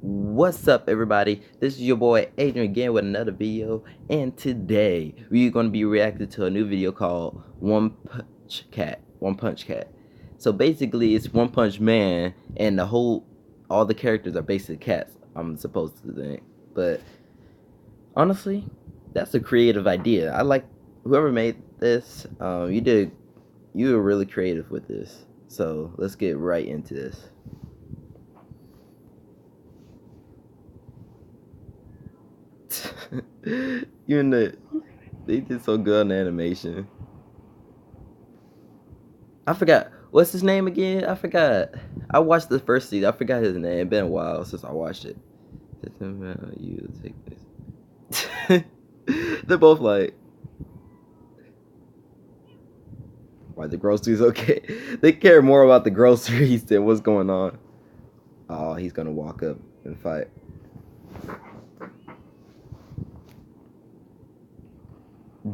What's up, everybody? This is your boy Adrian again with another video, and today we're going to be reacting to a new video called One Punch Cat. So basically, it's One Punch Man, and all the characters are basically cats. I'm supposed to think, but honestly, that's a creative idea. I like whoever made this. You were really creative with this. So let's get right into this. Even they did so good on the animation. I forgot what's his name again. I forgot. I watched the first season. I forgot his name. It's been a while since I watched it. You take this. They're both like, why the groceries okay? They care more about the groceries than what's going on. Oh, he's gonna walk up and fight.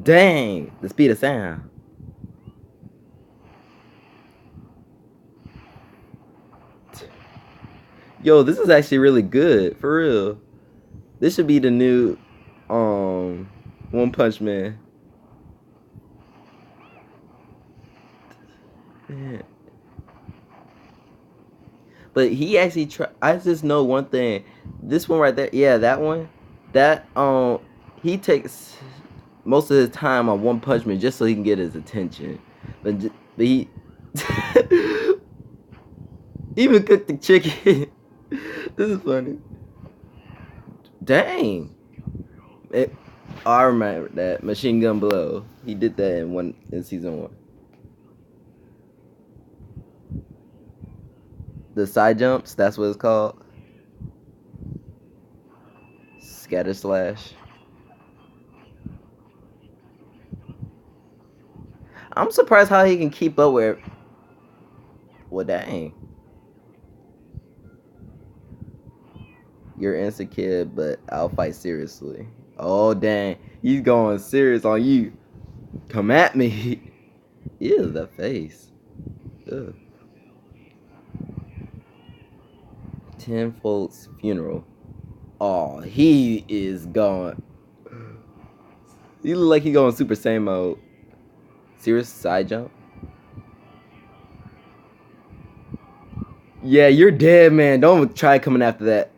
Dang, the speed of sound. Yo, this is actually really good, for real. This should be the new One Punch Man. Man. But he actually I just know one thing. This one right there, yeah, that one. That he takes most of his time on One Punch Man just so he can get his attention. But he even cooked the chicken. This is funny. Dang. I remember that Machine Gun Blow. He did that in season 1. The side jumps, that's what it's called. Scatter slash. I'm surprised how he can keep up with. Well, dang. You're insecure, but I'll fight seriously. Oh, dang. He's going serious on you. Come at me. Ew, that face. Ugh. Tenfold's funeral. Oh, he is going. He look like he going Super Saiyan mode. Serious side jump. Yeah, you're dead, man. Don't try coming after that.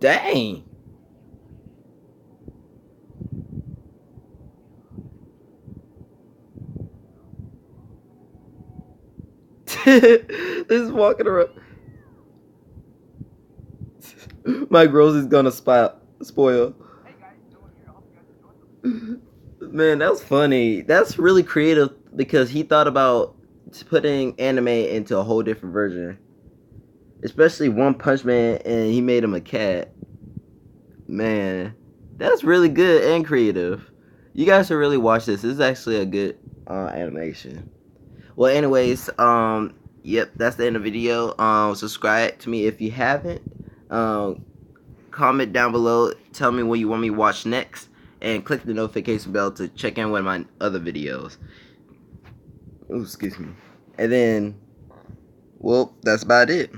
Dang. This is walking around. My Rose is gonna spoil. Man, that was funny. That's really creative because he thought about putting anime into a whole different version. Especially One Punch Man, and he made him a cat. Man, that's really good and creative. You guys should really watch this. This is actually a good animation. Well, anyways, yep, that's the end of the video. Subscribe to me if you haven't. Comment down below. Tell me what you want me to watch next. And click the notification bell to check in with my other videos. Ooh, excuse me. And then, well, that's about it.